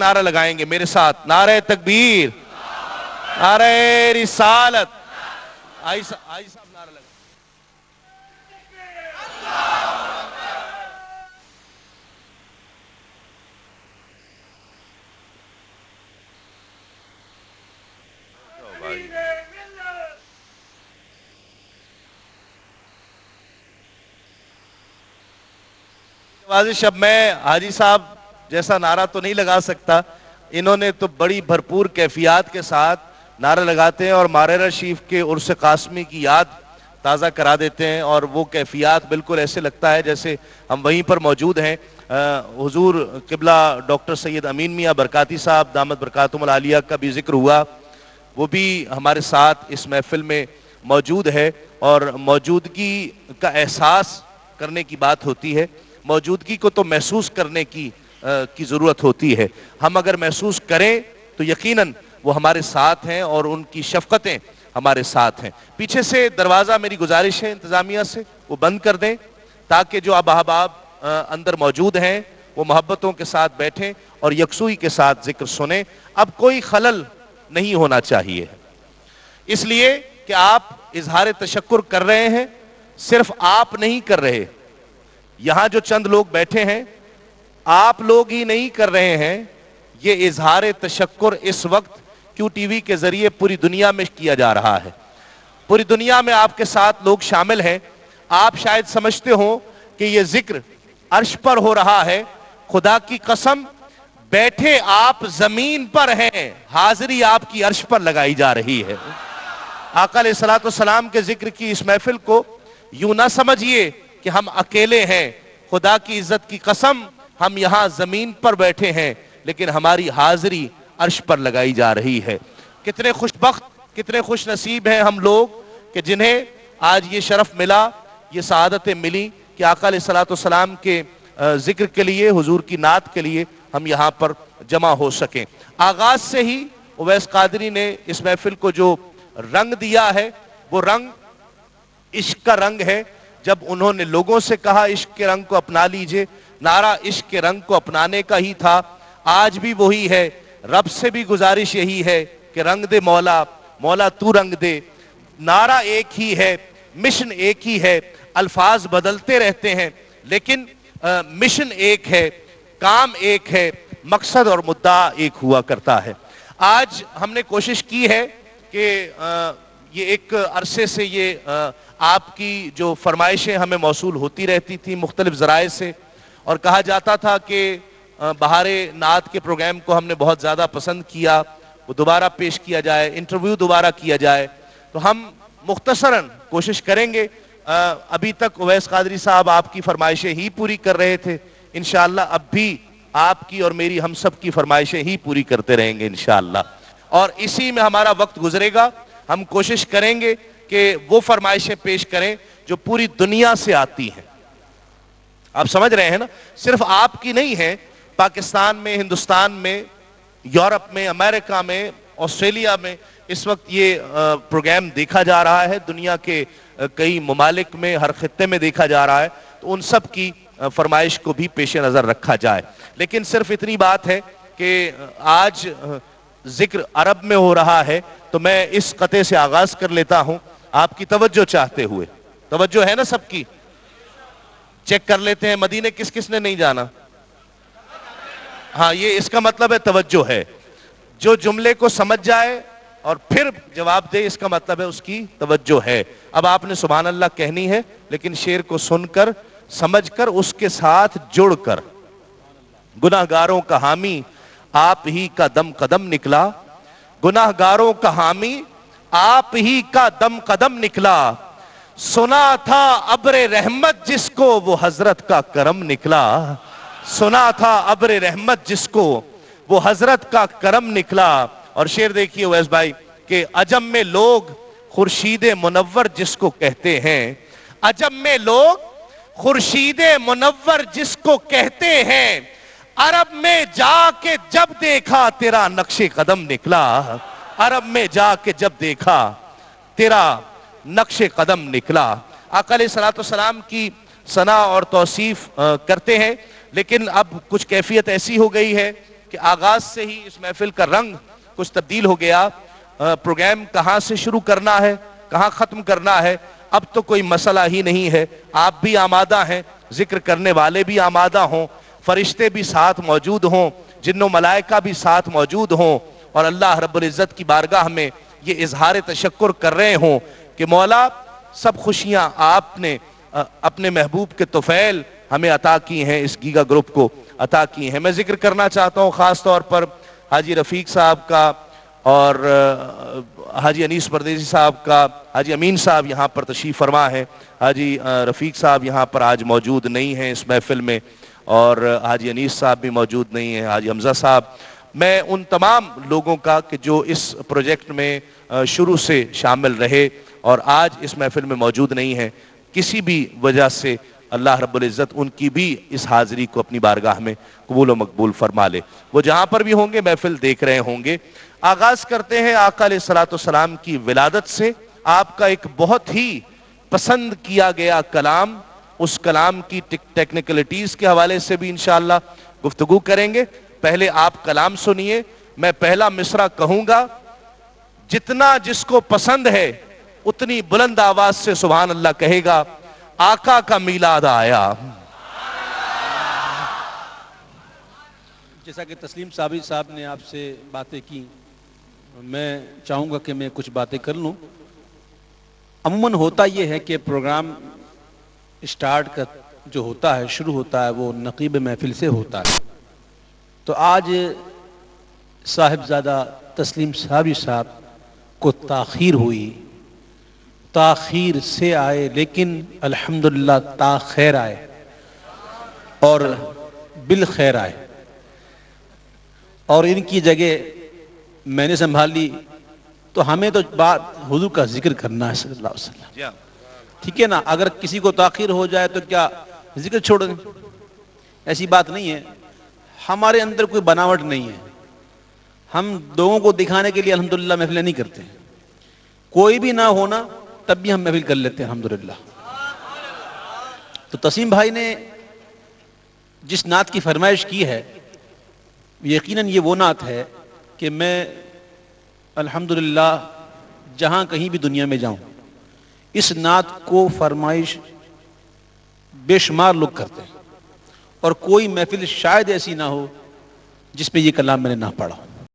نعرہ لگائیں گے میرے ساتھ، نعرہ تکبیر، نعرہ رسالت. آئی صاحب نعرہ لگائیں. اب میں حاجی صاحب جیسا نعرہ تو نہیں لگا سکتا، انہوں نے تو بڑی بھرپور کیفیات کے ساتھ نعرہ لگاتے ہیں اور ماررہ شریف کے عرس قاسمی کی یاد تازہ کرا دیتے ہیں، اور وہ کیفیات بالکل ایسے لگتا ہے جیسے ہم وہیں پر موجود ہیں. حضور قبلہ ڈاکٹر سید امین میاں برکاتی صاحب دامت برکاتہم العالیہ کا بھی ذکر ہوا، وہ بھی ہمارے ساتھ اس محفل میں موجود ہے، اور موجودگی کا احساس کرنے کی بات ہوتی ہے، موجودگی کو تو محسوس کرنے کی ضرورت ہوتی ہے. ہم اگر محسوس کریں تو یقیناً وہ ہمارے ساتھ ہیں اور ان کی شفقتیں ہمارے ساتھ ہیں. پیچھے سے دروازہ میری گزارش ہے انتظامیہ سے وہ بند کر دیں تاکہ جو اب احباب اندر موجود ہیں وہ محبتوں کے ساتھ بیٹھیں اور یکسوئی کے ساتھ ذکر سنیں. اب کوئی خلل نہیں ہونا چاہیے، اس لیے کہ آپ اظہار تشکر کر رہے ہیں، صرف آپ نہیں کر رہے، یہاں جو چند لوگ بیٹھے ہیں آپ لوگ ہی نہیں کر رہے ہیں. یہ اظہار تشکر اس وقت کیو ٹی وی کے ذریعے پوری دنیا میں کیا جا رہا ہے، پوری دنیا میں آپ کے ساتھ لوگ شامل ہیں. آپ شاید سمجھتے ہوں کہ یہ ذکر عرش پر ہو رہا ہے، خدا کی قسم بیٹھے آپ زمین پر ہیں، حاضری آپ کی عرش پر لگائی جا رہی ہے. آقا علیہ السلام کے ذکر کی اس محفل کو یوں نہ سمجھیے کہ ہم اکیلے ہیں، خدا کی عزت کی قسم ہم یہاں زمین پر بیٹھے ہیں لیکن ہماری حاضری عرش پر لگائی جا رہی ہے. کتنے خوش بخت، کتنے خوش نصیب ہیں ہم لوگ کہ جنہیں آج یہ شرف ملا، یہ سعادتیں ملی کہ آقا علیہ السلام کے ذکر کے لیے، حضور کی نعت کے لیے ہم یہاں پر جمع ہو سکیں. آغاز سے ہی اویس قادری نے اس محفل کو جو رنگ دیا ہے وہ رنگ عشق کا رنگ ہے. جب انہوں نے لوگوں سے کہا عشق کے رنگ کو اپنا لیجئے، نعرہ عشق کے رنگ کو اپنانے کا ہی تھا. آج بھی وہی ہے، رب سے بھی گزارش یہی ہے کہ رنگ دے مولا، مولا تو رنگ دے. نعرہ ایک ہی ہے، مشن ایک ہی ہے، الفاظ بدلتے رہتے ہیں لیکن مشن ایک ہے، کام ایک ہے، مقصد اور مدعا ایک ہوا کرتا ہے. آج ہم نے کوشش کی ہے کہ یہ ایک عرصے سے یہ آپ کی جو فرمائشیں ہمیں موصول ہوتی رہتی تھی مختلف ذرائع سے، اور کہا جاتا تھا کہ بہار نعت کے پروگرام کو ہم نے بہت زیادہ پسند کیا، وہ دوبارہ پیش کیا جائے، انٹرویو دوبارہ کیا جائے. تو ہم مختصراً کوشش کریں گے. ابھی تک اویس قادری صاحب آپ کی فرمائشیں ہی پوری کر رہے تھے، انشاءاللہ اب بھی آپ کی اور میری ہم سب کی فرمائشیں ہی پوری کرتے رہیں گے انشاءاللہ، اور اسی میں ہمارا وقت گزرے گا. ہم کوشش کریں گے کہ وہ فرمائشیں پیش کریں جو پوری دنیا سے آتی ہیں. آپ سمجھ رہے ہیں نا، صرف آپ کی نہیں ہے، پاکستان میں، ہندوستان میں، یورپ میں، امریکہ میں، آسٹریلیا میں اس وقت یہ پروگرام دیکھا جا رہا ہے، دنیا کے کئی ممالک میں، ہر خطے میں دیکھا جا رہا ہے. تو ان سب کی فرمائش کو بھی پیش نظر رکھا جائے. لیکن صرف اتنی بات ہے کہ آج ذکر عرب میں ہو رہا ہے تو میں اس قطعے سے آغاز کر لیتا ہوں آپ کی توجہ چاہتے ہوئے. توجہ ہے نا سب کی؟ چیک کر لیتے ہیں مدینے کس کس نے نہیں جانا. ہاں، یہ اس کا مطلب ہے توجہ ہے. جو جملے کو سمجھ جائے اور پھر جواب دے اس کا مطلب ہے اس کی توجہ ہے. اب آپ نے سبحان اللہ کہنی ہے لیکن شعر کو سن کر، سمجھ کر، اس کے ساتھ جڑ کر. گناہگاروں کا حامی آپ ہی کا دم قدم نکلا، گناہگاروں کا حامی آپ ہی کا دم قدم نکلا. سنا تھا ابر رحمت جس کو وہ حضرت کا کرم نکلا. سنا تھا ابر رحمت جس کو وہ حضرت کا کرم نکلا. اور شعر دیکھیے اویس بھائی کہ عجم میں لوگ خورشید منور جس کو کہتے ہیں، عجم میں لوگ خورشید منور جس کو کہتے ہیں، عرب میں جا کے جب دیکھا تیرا نقش قدم نکلا. عرب میں جا کے جب دیکھا تیرا نقش قدم نکلا. آقا علیہ السلام کی ثنا اور توصیف کرتے ہیں لیکن اب کچھ کیفیت ایسی ہو گئی ہے کہ آغاز سے ہی اس محفل کا رنگ کچھ تبدیل ہو گیا. پروگرام کہاں سے شروع کرنا ہے, کہاں ختم کرنا ہے, اب تو کوئی مسئلہ ہی نہیں ہے. آپ بھی آمادہ ہیں, ذکر کرنے والے بھی آمادہ ہوں, فرشتے بھی ساتھ موجود ہوں, جن و ملائکہ بھی ساتھ موجود ہوں, اور اللہ رب العزت کی بارگاہ میں یہ اظہار تشکر کر رہے ہوں کہ مولا سب خوشیاں آپ نے اپنے محبوب کے طفیل ہمیں عطا کی ہیں, اس گیگا گروپ کو عطا کی ہیں. میں ذکر کرنا چاہتا ہوں خاص طور پر حاجی رفیق صاحب کا اور حاجی انیس پردیسی صاحب کا. حاجی امین صاحب یہاں پر تشریف فرما ہے, حاجی رفیق صاحب یہاں پر آج موجود نہیں ہیں اس محفل میں, اور حاجی انیس صاحب بھی موجود نہیں ہیں, حاجی حمزہ صاحب. میں ان تمام لوگوں کا کہ جو اس پروجیکٹ میں شروع سے شامل رہے اور آج اس محفل میں موجود نہیں ہیں, کسی بھی وجہ سے اللہ رب العزت ان کی بھی اس حاضری کو اپنی بارگاہ میں قبول و مقبول فرما لے. وہ جہاں پر بھی ہوں گے محفل دیکھ رہے ہوں گے. آغاز کرتے ہیں آقا علیہ الصلوۃ والسلام کی ولادت سے. آپ کا ایک بہت ہی پسند کیا گیا کلام, اس کلام کی ٹیکنیکلٹیز کے حوالے سے بھی انشاءاللہ گفتگو کریں گے. پہلے آپ کلام سنیے, میں پہلا مصرع کہوں گا, جتنا جس کو پسند ہے اتنی بلند آواز سے سبحان اللہ کہے گا. آقا کا میلاد آیا. جیسا کہ تسلیم صابری صاحب نے آپ سے باتیں کی, میں چاہوں گا کہ میں کچھ باتیں کر لوں. عموماً ہوتا یہ ہے کہ پروگرام اسٹارٹ کا جو ہوتا ہے, شروع ہوتا ہے, وہ نقیب محفل سے ہوتا ہے. تو آج صاحبزادہ تسلیم صابری صاحب کو تاخیر ہوئی, تاخیر سے آئے لیکن الحمدللہ تاخیر آئے اور بالخیر آئے, اور ان کی جگہ میں نے سنبھال لی. تو ہمیں تو بات حضور کا ذکر کرنا ہے صلی اللہ علیہ وسلم, ٹھیک ہے نا. اگر کسی کو تاخیر ہو جائے تو کیا ذکر چھوڑ دیں؟ ایسی بات نہیں ہے. ہمارے اندر کوئی بناوٹ نہیں ہے, ہم لوگوں کو دکھانے کے لیے الحمدللہ محفلیں نہیں کرتے. کوئی بھی نہ ہونا تب بھی ہم محفل کر لیتے ہیں الحمدللہ. تو تسیم بھائی نے جس نعت کی فرمائش کی ہے, یقیناً یہ وہ نعت ہے کہ میں الحمدللہ جہاں کہیں بھی دنیا میں جاؤں اس نعت کو فرمائش بے شمار لوگ کرتے ہیں, اور کوئی محفل شاید ایسی نہ ہو جس پہ یہ کلام میں نے نہ پڑھا.